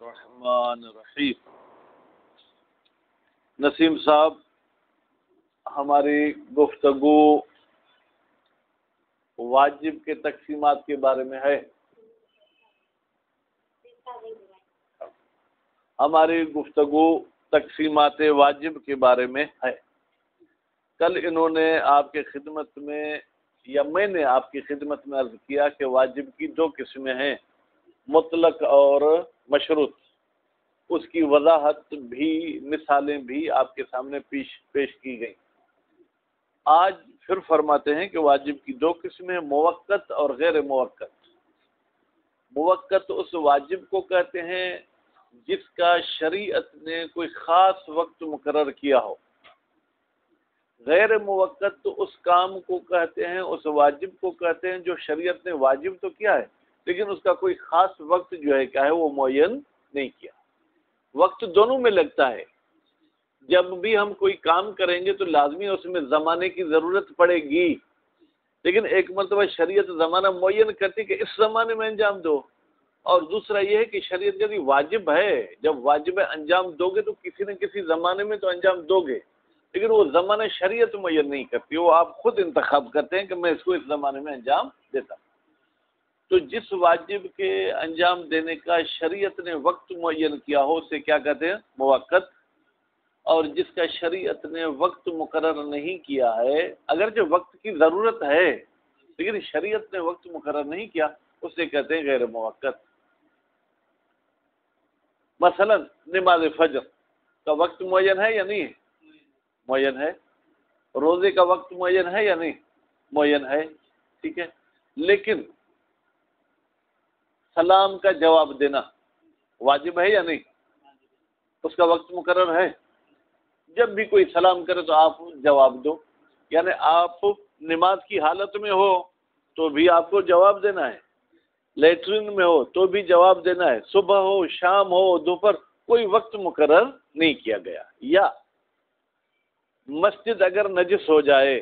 الرحمن الرحیم۔ نسیم صاحب، ہماری گفتگو واجب کے تقسیمات کے بارے میں ہے۔ ہماری گفتگو تقسیمات واجب کے بارے میں ہے۔ کل انہوں نے آپ کے خدمت میں یا میں نے آپ کی خدمت میں عرض کیا کہ واجب کی دو قسمیں ہیں، مطلق اور مشروط۔ اس کی وضاحت بھی، مثالیں بھی آپ کے سامنے پیش کی گئیں۔ آج پھر فرماتے ہیں کہ واجب کی دو قسمیں، موقت اور غیر موقت۔ موقت اس واجب کو کہتے ہیں جس کا شریعت نے کوئی خاص وقت مقرر کیا ہو۔ غیر موقت تو اس کام کو کہتے ہیں، اس واجب کو کہتے ہیں جو شریعت نے واجب تو کیا ہے لیکن اس کا کوئی خاص وقت جو ہے کیا ہے وہ معین نہیں کیا۔ وقت دونوں میں لگتا ہے۔ جب بھی ہم کوئی کام کریں گے تو لازمی اس میں زمانے کی ضرورت پڑے گی، لیکن ایک مرتبہ شریعت زمانہ معین کرتی کہ اس زمانے میں انجام دو، اور دوسرا یہ ہے کہ شریعت یعنی واجب ہے، جب واجب انجام دو گے تو کسی نہ کسی زمانے میں تو انجام دو گے، لیکن وہ زمانہ شریعت معین نہیں کرتی، وہ آپ خود انتخاب کرتے ہیں کہ میں اس کو اس زمانے میں انجام دیتا ہوں۔ تو جس واجب کے انجام دینے کا شریعت نے وقت معین کیا ہو اسے کیا کہتے ہیں؟ موقت۔ اور جس کا شریعت نے وقت مقرر نہیں کیا ہے، اگرچہ وقت کی ضرورت ہے لیکن شریعت نے وقت مقرر نہیں کیا، اسے کہتے ہیں غیر موقت۔ مثلا نماز فجر کا وقت معین ہے یا نہیں ہے؟ معین ہے۔ روزے کا وقت معین ہے یا نہیں؟ معین ہے، ٹھیک ہے۔ لیکن سلام کا جواب دینا واجب ہے یا نہیں؟ اس کا وقت مقرر ہے۔ جب بھی کوئی سلام کرے تو آپ جواب دو، یعنی آپ نماز کی حالت میں ہو تو بھی آپ کو جواب دینا ہے، لیٹرین میں ہو تو بھی جواب دینا ہے، صبح ہو، شام ہو، دوپہر، کوئی وقت مقرر نہیں کیا گیا۔ یا مسجد اگر نجس ہو جائے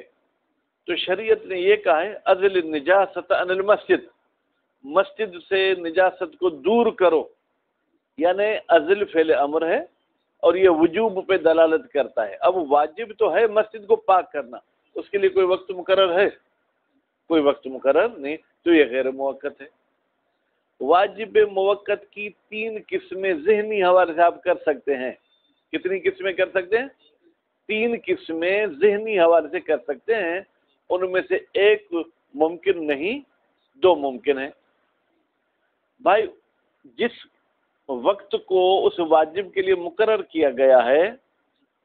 تو شریعت نے یہ کہا ہے ازل النجاست عن المسجد، مسجد سے نجاست کو دور کرو، یعنی ازل فعل امر ہے اور یہ وجوب پہ دلالت کرتا ہے۔ اب واجب تو ہے مسجد کو پاک کرنا، اس کے لیے کوئی وقت مقرر ہے؟ کوئی وقت مقرر نہیں، تو یہ غیر موقت ہے۔ واجب موقت کی تین قسمیں ذہنی حوالے سے آپ کر سکتے ہیں۔ کتنی قسمیں کر سکتے ہیں؟ تین قسمیں ذہنی حوالے سے کر سکتے ہیں، ان میں سے ایک ممکن نہیں، دو ممکن ہیں۔ بھائی، جس وقت کو اس واجب کے لیے مقرر کیا گیا ہے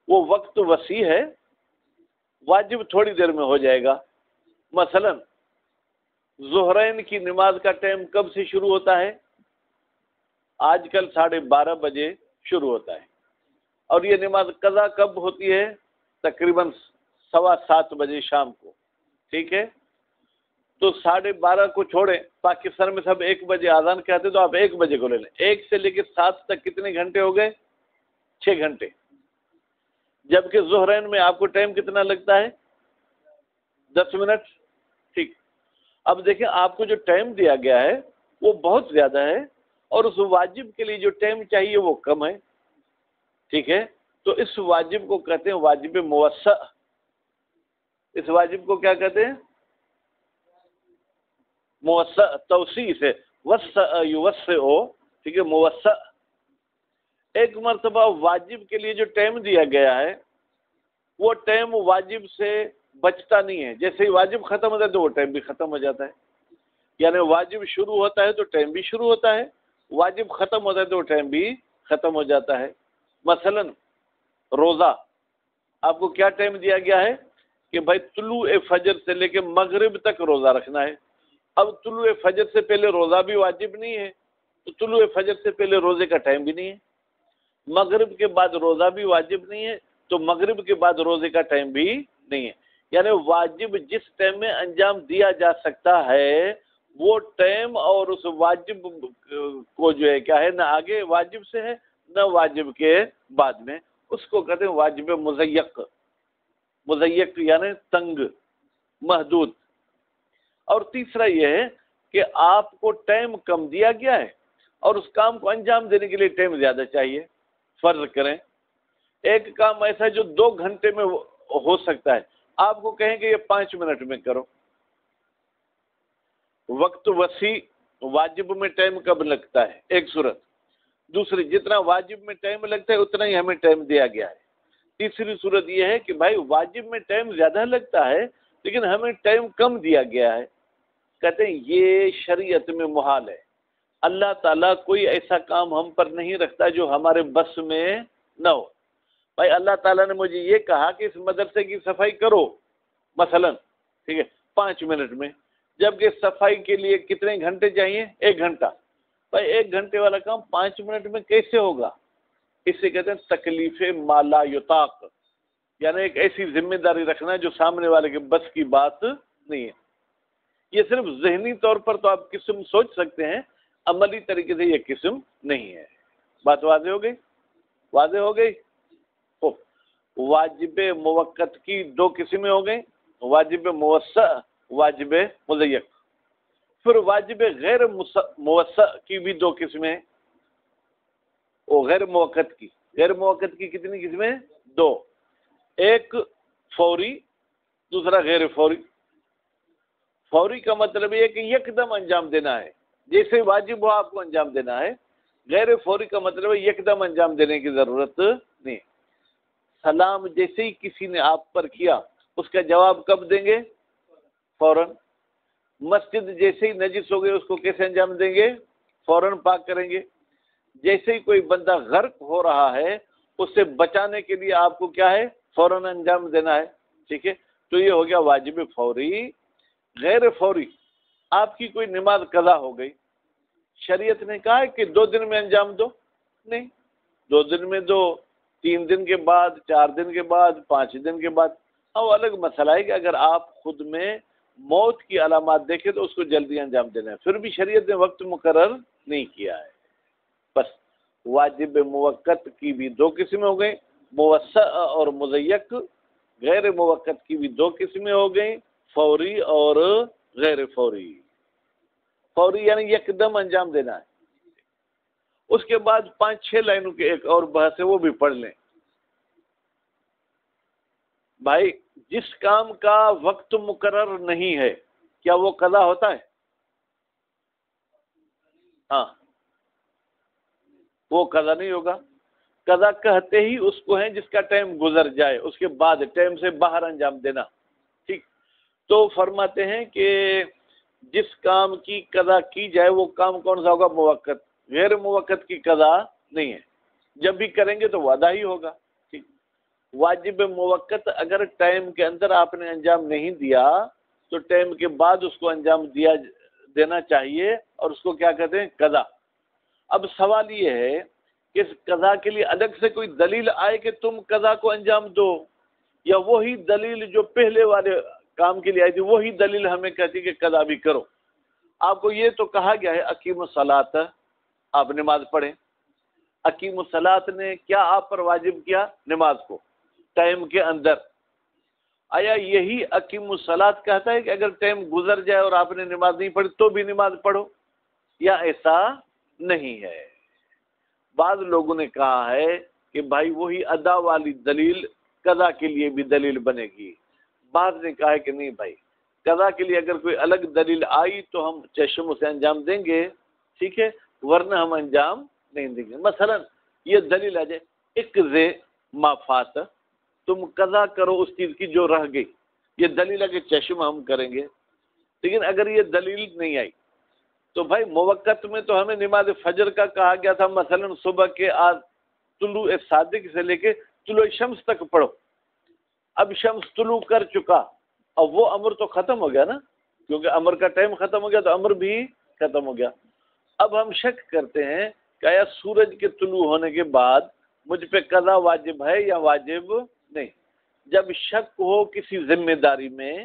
وہ وقت وسیع ہے، واجب تھوڑی دیر میں ہو جائے گا۔ مثلا ظہرین کی نماز کا ٹائم کب سے شروع ہوتا ہے؟ آج کل 12:30 بجے شروع ہوتا ہے، اور یہ نماز قضا کب ہوتی ہے؟ تقریباً 7:15 بجے شام کو، ٹھیک ہے۔ تو 12:30 کو چھوڑیں، پاکستان میں سب 1 بجے اذان کہتے تو آپ 1 بجے کو لے لیں، 1 سے لے کے 7 تک کتنے گھنٹے ہو گئے؟ 6 گھنٹے۔ جبکہ ظہرین میں آپ کو ٹائم کتنا لگتا ہے؟ 10 منٹ، ٹھیک۔ اب دیکھیں آپ کو جو ٹائم دیا گیا ہے وہ بہت زیادہ ہے، اور اس واجب کے لیے جو ٹائم چاہیے وہ کم ہے، ٹھیک ہے۔ تو اس واجب کو کہتے ہیں واجب موسع۔ اس واجب کو کیا کہتے ہیں؟ موسع، توسیع سے، وسع یوسع، ٹھیک ہے، موسع۔ ایک مرتبہ واجب کے لیے جو ٹائم دیا گیا ہے وہ ٹائم واجب سے بچتا نہیں ہے، جیسے ہی واجب ختم ہوتا ہے تو وہ ٹائم بھی ختم ہو جاتا ہے، یعنی واجب شروع ہوتا ہے تو ٹائم بھی شروع ہوتا ہے، واجب ختم ہوتا ہے تو ٹائم بھی ختم ہو جاتا ہے۔ مثلا روزہ، آپ کو کیا ٹائم دیا گیا ہے کہ بھائی طلوع فجر سے لے کے مغرب تک روزہ رکھنا ہے۔ اب طلوع فجر سے پہلے روزہ بھی واجب نہیں ہے، تو طلوع فجر سے پہلے روزے کا ٹائم بھی نہیں ہے۔ مغرب کے بعد روزہ بھی واجب نہیں ہے، تو مغرب کے بعد روزے کا ٹائم بھی نہیں ہے۔ یعنی واجب جس ٹائم میں انجام دیا جا سکتا ہے وہ ٹائم اور اس واجب کو جو ہے کیا ہے، نہ آگے واجب سے ہے نہ واجب کے بعد میں، اس کو کہتے ہیں واجب مضیق۔ مضیق یعنی تنگ، محدود۔ اور تیسرا یہ ہے کہ آپ کو ٹائم کم دیا گیا ہے اور اس کام کو انجام دینے کے لیے ٹائم زیادہ چاہیے. فرض کریں ایک کام ایسا ہے جو 2 گھنٹے میں ہو سکتا ہے، آپ کو کہیں کہ یہ 5 منٹ میں کرو. وقت وسیع، واجب میں ٹائم کب لگتا ہے، ایک صورت. دوسری، جتنا واجب میں ٹائم لگتا ہے اتنا ہی ہمیں ٹائم دیا گیا ہے. تیسری صورت یہ ہے کہ بھائی واجب میں ٹائم زیادہ لگتا ہے لیکن ہمیں ٹائم کم دیا گیا ہے. کہتے ہیں یہ شریعت میں محال ہے. اللہ تعالیٰ کوئی ایسا کام ہم پر نہیں رکھتا جو ہمارے بس میں نہ ہو. بھائی اللہ تعالیٰ نے مجھے یہ کہا کہ اس مدرسے کی صفائی کرو مثلا، ٹھیک ہے، 5 منٹ میں، جبکہ صفائی کے لیے کتنے گھنٹے چاہیے؟ 1 گھنٹہ. بھائی 1 گھنٹے والا کام 5 منٹ میں کیسے ہوگا؟ اس سے کہتے ہیں تکلیف ما لا یطاق، یعنی ایک ایسی ذمہ داری رکھنا جو سامنے والے کے بس کی بات نہیں ہے. یہ صرف ذہنی طور پر تو آپ قسم سوچ سکتے ہیں، عملی طریقے سے یہ قسم نہیں ہے. بات واضح ہو گئی؟ واضح ہو گئی. واجب موقت کی 2 قسمیں ہو گئیں، واجب موسع، واجب مضیق. پھر واجب غیر موسع کی بھی 2 قسمیں، وہ غیر موقت کی. غیر موقت کی کتنی قسمیں؟ 2. ایک فوری، دوسرا غیر فوری. فوری کا مطلب یہ کہ یک دم انجام دینا ہے، جیسے واجب ہو آپ کو انجام دینا ہے. غیر فوری کا مطلب ہے یک دم انجام دینے کی ضرورت نہیں. سلام جیسے ہی کسی نے آپ پر کیا اس کا جواب کب دیں گے؟ فوراً. مسجد جیسے ہی نجس ہو گئی اس کو کیسے انجام دیں گے؟ فوراً پاک کریں گے. جیسے ہی کوئی بندہ غرق ہو رہا ہے اس سے بچانے کے لیے آپ کو کیا ہے؟ فوراً انجام دینا ہے. ٹھیک ہے، تو یہ ہو گیا واجب فوری. غیر فوری، آپ کی کوئی نماز قضا ہو گئی، شریعت نے کہا ہے کہ 2 دن میں انجام دو؟ نہیں، 2 دن میں دو، 3 دن کے بعد، 4 دن کے بعد، 5 دن کے بعد. اب الگ مسئلہ ہے کہ اگر آپ خود میں موت کی علامات دیکھیں تو اس کو جلدی انجام دینا ہے. پھر بھی شریعت نے وقت مقرر نہیں کیا ہے. بس واجب موقت کی بھی 2 قسمیں ہو گئیں، موسع اور مضیق. غیر موقت کی بھی 2 قسمیں ہو گئیں، فوری اور غیر فوری. فوری یعنی یک دم انجام دینا ہے. اس کے بعد 5-6 لائنوں کے ایک اور بحث ہے، وہ بھی پڑھ لیں. بھائی جس کام کا وقت مقرر نہیں ہے کیا وہ قضا ہوتا ہے؟ ہاں، وہ قضا نہیں ہوگا. قضا کہتے ہی اس کو ہیں جس کا ٹائم گزر جائے، اس کے بعد ٹائم سے باہر انجام دینا. ٹھیک، تو فرماتے ہیں کہ جس کام کی قضا کی جائے وہ کام کون سا ہوگا؟ موقت. غیر موقت کی قضا نہیں ہے، جب بھی کریں گے تو وعدہ ہی ہوگا. ٹھیک، واجب موقت اگر ٹائم کے اندر آپ نے انجام نہیں دیا تو ٹائم کے بعد اس کو انجام دینا چاہیے، اور اس کو کیا کہتے ہیں؟ قضا. اب سوال یہ ہے کہ اس قضا کے لیے الگ سے کوئی دلیل آئے کہ تم قضا کو انجام دو، یا وہی دلیل جو پہلے والے کام کے لیے آئی تھی وہی دلیل ہمیں کہتی کہ قضا بھی کرو. آپ کو یہ تو کہا گیا ہے اقیم الصلاۃ، آپ نماز پڑھیں. اقیم الصلاۃ نے کیا آپ پر واجب کیا؟ نماز کو ٹائم کے اندر. آیا یہی اقیم الصلاۃ کہتا ہے کہ اگر ٹائم گزر جائے اور آپ نے نماز نہیں پڑھی تو بھی نماز پڑھو؟ یا ایسا نہیں ہے. بعض لوگوں نے کہا ہے کہ بھائی وہی ادا والی دلیل قضا کے لیے بھی دلیل بنے گی. بعض نے کہا ہے کہ نہیں بھائی، قضا کے لیے اگر کوئی الگ دلیل آئی تو ہم چشم سے انجام دیں گے، ٹھیک ہے، ورنہ ہم انجام نہیں دیں گے. مثلا یہ دلیل آ جائے اقضِ ما فات، تم قضا کرو اس چیز کی جو رہ گئی، یہ دلیل ہے کہ چشم ہم کریں گے. لیکن اگر یہ دلیل نہیں آئی تو بھائی موقت میں تو ہمیں نماز فجر کا کہا گیا تھا، مثلا صبح کے طلوع صادق سے لے کے طلوع شمس تک پڑھو. اب شمس طلوع کر چکا، اب وہ امر تو ختم ہو گیا نا، کیونکہ امر کا ٹائم ختم ہو گیا تو امر بھی ختم ہو گیا. اب ہم شک کرتے ہیں کہ آیا سورج کے طلوع ہونے کے بعد مجھ پہ قضا واجب ہے یا واجب نہیں. جب شک ہو کسی ذمہ داری میں،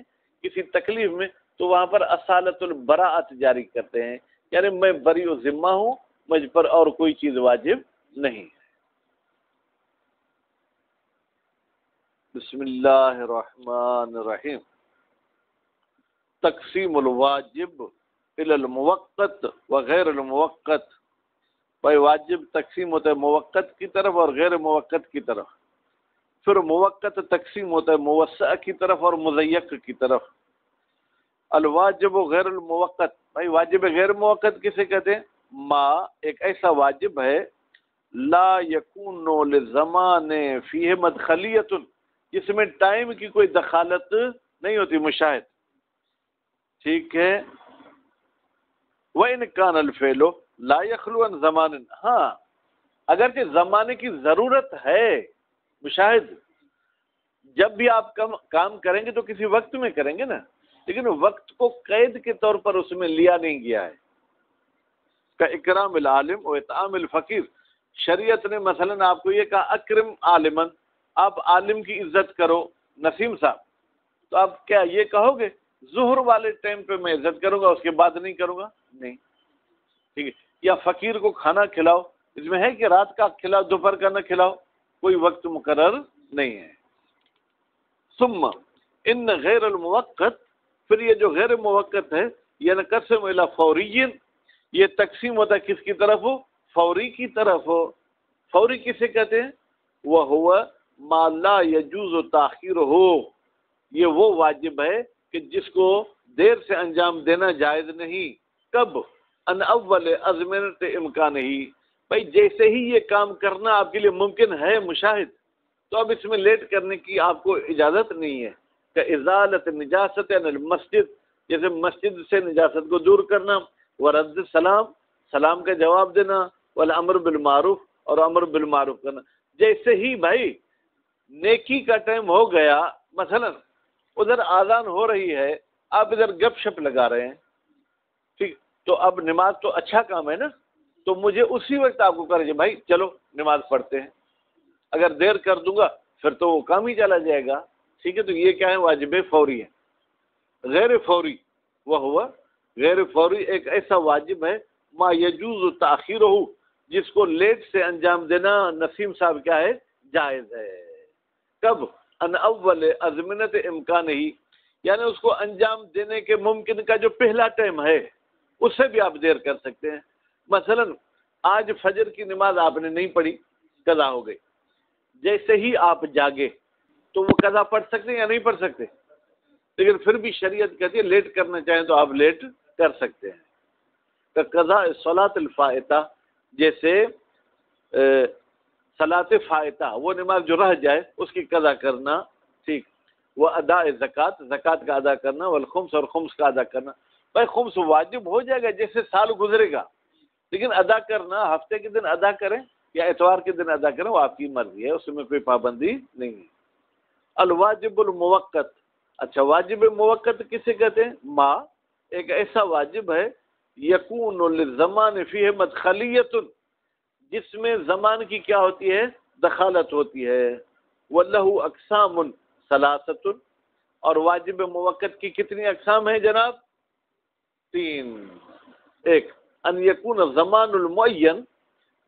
کسی تکلیف میں، تو وہاں پر اصالت البراءت جاری کرتے ہیں، یعنی میں بری و ذمہ ہوں، مجھ پر اور کوئی چیز واجب نہیں. بسم اللہ الرحمن الرحیم. تقسیم الواجب الی الموقت وغیر الموقت. بھائی واجب تقسیم ہوتا ہے موقت کی طرف اور غیر موقت کی طرف، پھر موقت تقسیم ہوتا ہے موسع کی طرف اور مضیق کی طرف۔ الواجب غیر الموقت، بھائی واجب غیر موقت کسے کہتے ہیں؟ ما ایک ایسا واجب ہے لا یکون لزمان فیہ مدخلیت، جس میں ٹائم کی کوئی دخالت نہیں ہوتی، مشاہد، ٹھیک ہے۔ وَإِنْ كَانَ الْفِعْلُ لَا يَخْلُو عَنْ زَمَانٍ، ہاں اگرچہ زمانے کی ضرورت ہے، مشاہد، جب بھی آپ کام کریں گے تو کسی وقت میں کریں گے نا، لیکن وقت کو قید کے طور پر اس میں لیا نہیں گیا ہے۔ کا اکرام العالم و اطعام الفقیر، شریعت نے مثلا آپ کو یہ کہا اکرم عالمن، آپ عالم کی عزت کرو، نسیم صاحب، تو آپ کیا یہ کہو گے ظہر والے ٹائم پہ میں عزت کروں گا اس کے بعد نہیں کروں گا؟ نہیں، ٹھیک ہے۔ یا فقیر کو کھانا کھلاؤ، اس میں ہے کہ رات کا کھلاؤ دوپہر کا نہ کھلاؤ، کوئی وقت مقرر نہیں ہے۔ ثم ان غیر الموقت، پھر یہ جو غیر موقت ہے ینقسم الی فوری، یہ تقسیم ہوتا ہے کس کی طرف ہو؟ فوری کی طرف ہو۔ فوری کسے کہتے ہیں؟ وَهُوَ مَا لَا يَجُوزُ تَأْخِيرُهُ، یہ وہ واجب ہے کہ جس کو دیر سے انجام دینا جائز نہیں۔ کب؟ ان اول ازمنۃ امکان ہی، بھائی جیسے ہی یہ کام کرنا آپ کے لیے ممکن ہے مشاہد، تو اب اس میں لیٹ کرنے کی آپ کو اجازت نہیں ہے۔ کہ ازالت نجاست عن المسجد، جیسے مسجد سے نجاست کو دور کرنا، ورد السلام، سلام کا جواب دینا، والامر بالمعروف، اور امر بالمعروف کرنا۔ جیسے ہی بھائی نیکی کا ٹائم ہو گیا، مثلا ادھر آذان ہو رہی ہے، آپ ادھر گپ شپ لگا رہے ہیں، ٹھیک، تو اب نماز تو اچھا کام ہے نا، تو مجھے اسی وقت آپ کو کرے بھائی چلو نماز پڑھتے ہیں، اگر دیر کر دوں گا پھر تو وہ کام ہی چلا جائے گا، ٹھیک ہے۔ تو یہ کیا ہے؟ واجب فوری ہے۔ غیر فوری وہ ہوا، غیر فوری ایک ایسا واجب ہے ما یجوز تاخیرہ، جس کو لیٹ سے انجام دینا نسیم صاحب کیا ہے؟ جائز ہے۔ کب؟ ان اول ازمنت امکان ہی، یعنی اس کو انجام دینے کے ممکن کا جو پہلا ٹائم ہے اس سے بھی آپ دیر کر سکتے ہیں۔ مثلا آج فجر کی نماز آپ نے نہیں پڑھی، قضا ہو گئی، جیسے ہی آپ جاگے تو وہ قضا پڑھ سکتے ہیں یا نہیں پڑھ سکتے؟ لیکن پھر بھی شریعت کہتی ہے لیٹ کرنا چاہیں تو آپ لیٹ کر سکتے ہیں۔ کہ قضاء صلاۃ الفائتہ، جیسے صلاۃ فائتہ، وہ نماز جو رہ جائے اس کی قضا کرنا، ٹھیک، وہ ادا زکوٰۃ، زکوٰۃ کا ادا کرنا، والخمس، اور خمس کا ادا کرنا۔ بھائی خمس واجب ہو جائے گا جیسے سال گزرے گا، لیکن ادا کرنا ہفتے کے دن ادا کریں یا اتوار کے دن ادا کریں وہ آپ کی مرضی ہے، اس میں کوئی پابندی نہیں ہے۔ الواجب الموقت، اچھا واجب موقت کسے کہتے ہیں؟ ما ایک ایسا واجب ہے یکون للزمان فیہ مدخلیت، جس میں زمان کی کیا ہوتی ہے؟ دخالت ہوتی ہے۔ وَلَهُ اقسام ثلاثۃ، اور واجب موقت کی کتنی اقسام ہیں جناب؟ 3۔ ایک ان یکون زمان المعین،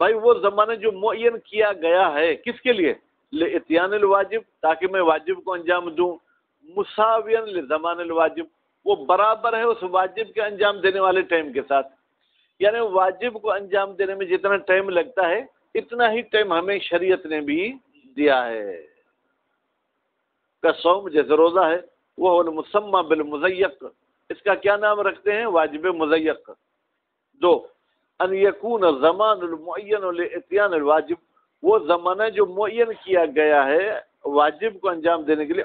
بھائی وہ زمانہ جو معین کیا گیا ہے کس کے لیے؟ لاتیان الواجب، تاکہ میں واجب کو انجام دوں، مساویا لزمان الواجب، وہ برابر ہے اس واجب کے انجام دینے والے ٹائم کے ساتھ، یعنی واجب کو انجام دینے میں جتنا ٹائم لگتا ہے اتنا ہی ٹائم ہمیں شریعت نے بھی دیا ہے۔ کا صوم جیسے روزہ ہے، وہ المسمى بالمضیق، اس کا کیا نام رکھتے ہیں؟ واجب مضیق۔ 2 ان یکون زمان المعین لاتیان الواجب، وہ زمانہ جو معین کیا گیا ہے واجب کو انجام دینے کے لیے،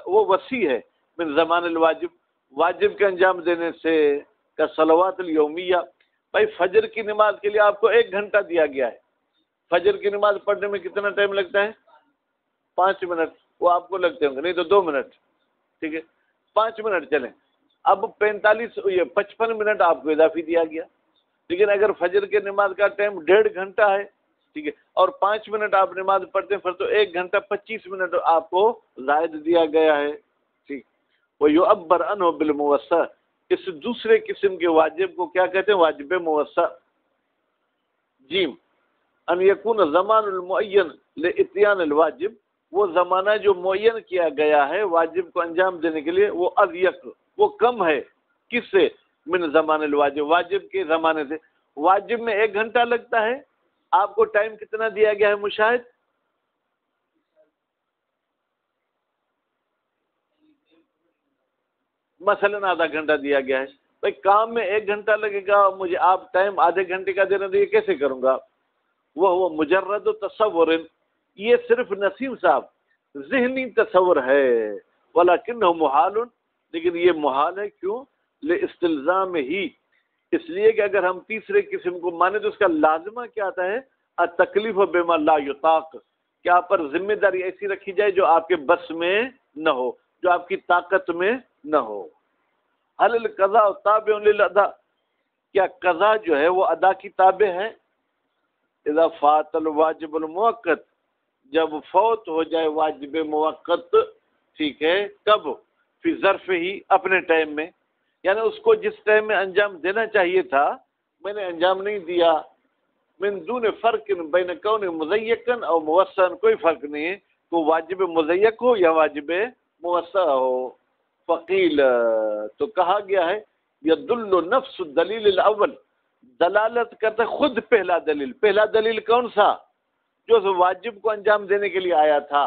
وہ وسیع ہے من زمان الواجب، واجب کے انجام دینے سے۔ کا صلوات الیومیہ، بھائی فجر کی نماز کے لیے آپ کو 1 گھنٹہ دیا گیا ہے، فجر کی نماز پڑھنے میں کتنا ٹائم لگتا ہے؟ 5 منٹ، وہ آپ کو لگتے ہوں گے، نہیں تو 2 منٹ، ٹھیک ہے، 5 منٹ چلیں، اب 55 منٹ آپ کو اضافی دیا گیا، لیکن اگر فجر کے نماز کا ٹائم 1.5 گھنٹہ ہے، ٹھیک ہے، اور 5 منٹ آپ نماز پڑھتے ہیں، پھر تو 1 گھنٹہ 25 منٹ آپ کو زائد دیا گیا ہے، ٹھیک۔ وَيُعَبَّرْ عَنْهُ بِالْمُوَسَّعِ، اس دوسرے قسم کے واجب کو کیا کہتے ہیں؟ واجب موسع۔ جیم ان یکون زمان المعین لاتیان الواجب، وہ زمانہ جو معین کیا گیا ہے واجب کو انجام دینے کے لیے، وہ اضیق، وہ کم ہے، کس سے؟ من زمان الواجب، واجب کے زمانے سے۔ واجب میں 1 گھنٹہ لگتا ہے، آپ کو ٹائم کتنا دیا گیا ہے مشاہد؟ مثلاً آدھا گھنٹہ دیا گیا ہے. بھائی کام میں 1 گھنٹہ لگے گا، مجھے آپ ٹائم آدھے گھنٹے کا دینا، تو یہ کیسے کروں گا؟ وہ مجرد تصور، یہ صرف نسیم صاحب ذہنی تصور ہے. ولیکنہ محال، لیکن یہ محال ہے. کیوں؟ لاستلزام ہی، اس لیے کہ اگر ہم تیسرے قسم کو مانے تو اس کا لازمہ کیا آتا ہے؟ التکلیف بما لا یطاق، کہ آپ پر ذمہ داری ایسی رکھی جائے جو آپ کے بس میں نہ ہو، جو آپ کی طاقت میں نہ ہو. هل القضاء تابع للادا، کیا قضا جو ہے وہ ادا کی تابع ہے؟ اذا فات الواجب المؤقت، جب فوت ہو جائے واجب موقت، ٹھیک ہے، کب؟ فی ظرف ہی، اپنے ٹائم میں، یعنی اس کو جس ٹائم میں انجام دینا چاہیے تھا میں نے انجام نہیں دیا. من دون فرق بین کون مضیقن اور موسع، کوئی فرق نہیں ہے کہ واجب مضیق ہو یا واجب موسع ہو. فقیل، تو کہا گیا ہے یدل نفس الدلیل الاول، دلالت کرتا خود پہلا دلیل. پہلا دلیل کون سا؟ جو اس واجب کو انجام دینے کے لیے آیا تھا.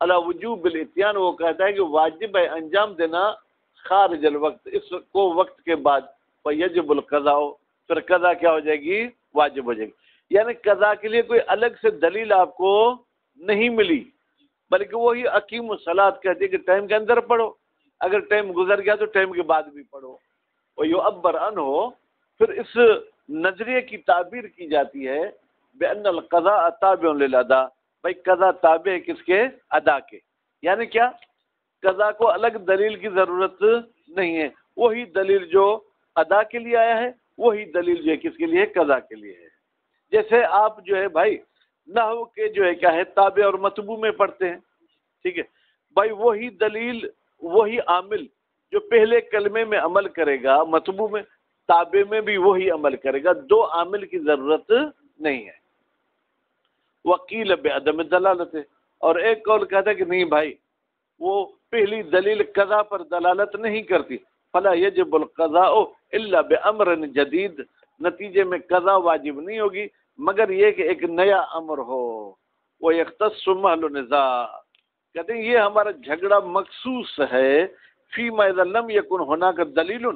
علی وجوب الاتیان، وہ کہتا ہے کہ واجب ہے انجام دینا خارج الوقت، اس کو وقت کے بعد. فیجب القضاء، پھر قضا کیا ہو جائے گی؟ واجب ہو جائے گی. یعنی قضا کے لیے کوئی الگ سے دلیل آپ کو نہیں ملی، بلکہ وہی اقیم الصلاۃ کہتے ہیں کہ ٹائم کے اندر پڑھو، اگر ٹائم گزر گیا تو ٹائم کے بعد بھی پڑھو. ویعبر عنہ، پھر اس نظریے کی تعبیر کی جاتی ہے بأن القضاء تابع للأداء، بھائی قضا تابع ہے کس کے؟ ادا کے. یعنی کیا؟ قضا کو الگ دلیل کی ضرورت نہیں ہے، وہی دلیل جو ادا کے لیے آیا ہے وہی دلیل جو ہے کس کے لیے؟ قضا کے لیے ہے. جیسے آپ جو ہے بھائی نحو کے جو ہے کیا ہے تابع اور مطبوع میں پڑھتے ہیں، ٹھیک ہے بھائی، وہی دلیل، وہی عامل جو پہلے کلمے میں عمل کرے گا مطبوع میں، تابع میں بھی وہی عمل کرے گا. 2 عامل کی ضرورت نہیں ہے. وکیل بعدم دلالت، اور ایک قول کہتا ہے کہ نہیں بھائی وہ پہلی دلیل قضا پر دلالت نہیں کرتی. فلا یجب القضاء الا بامر جدید، نتیجے میں قضا واجب نہیں ہوگی مگر یہ کہ ایک نیا امر ہو. وہ یختص محل نزاع، کہتے ہیں یہ ہمارا جھگڑا مخصوص ہے فیما اذا لم یکن هناک دلیل،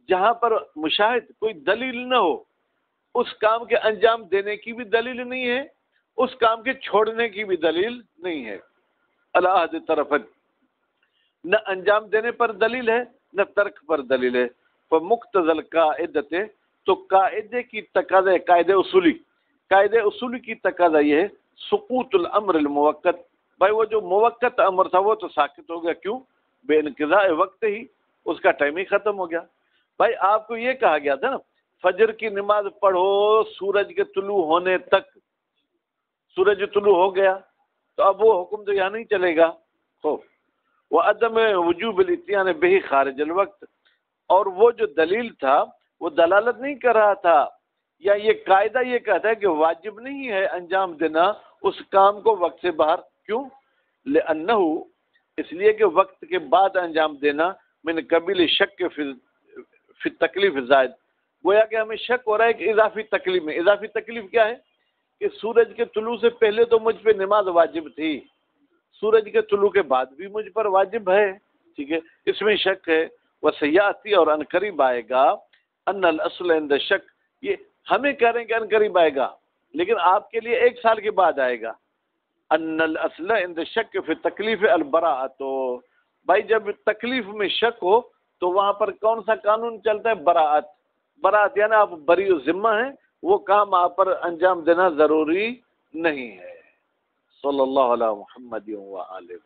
جہاں پر مشاہد کوئی دلیل نہ ہو، اس کام کے انجام دینے کی بھی دلیل نہیں ہے، اس کام کے چھوڑنے کی بھی دلیل نہیں ہے. الاحد طرفن، نہ انجام دینے پر دلیل ہے نہ ترک پر دلیل ہے. فمقتضى القاعدۃ، تو قاعدے کی تقاضا، قاعدے اصولی کی تقاضا یہ ہے سقوط الامر المؤقت، بھائی وہ جو موقت امر تھا وہ تو ساقط ہو گیا. کیوں؟ بے انقضاء وقت ہی، اس کا ٹائم ہی ختم ہو گیا. بھائی آپ کو یہ کہا گیا تھا نا فجر کی نماز پڑھو سورج کے طلوع ہونے تک، سورج طلوع ہو گیا تو اب وہ حکم تو یہاں نہیں چلے گا. وعدم وجوب الاتیان بہ خارج الوقت، اور وہ جو دلیل تھا وہ دلالت نہیں کر رہا تھا، یا یہ قاعدہ یہ کہتا ہے کہ واجب نہیں ہے انجام دینا اس کام کو وقت سے باہر. کیوں؟ لأنہ، اس لیے کہ وقت کے بعد انجام دینا من قبیل شک فی تکلیف زائد، گویا کہ ہمیں شک ہو رہا ہے کہ اضافی تکلیف میں. اضافی تکلیف کیا ہے؟ کہ سورج کے طلوع سے پہلے تو مجھ پہ نماز واجب تھی، سورج کے طلوع کے بعد بھی مجھ پر واجب ہے، ٹھیک ہے، اس میں شک ہے. وسیاتی، اور ان قریب آئے گا، ان الاصل عند شک، یہ ہمیں کہہ رہے ہیں کہ ان قریب آئے گا لیکن آپ کے لیے 1 سال کے بعد آئے گا. ان الاصل عند شک فی تکلیف البراءۃ، بھائی جب تکلیف میں شک ہو تو وہاں پر کون سا قانون چلتا ہے؟ براءت. براءت یعنی آپ بری ذمہ ہیں، وہ کام آپ پر انجام دینا ضروری نہیں ہے. صلی اللہ علیہ محمد و آلہ.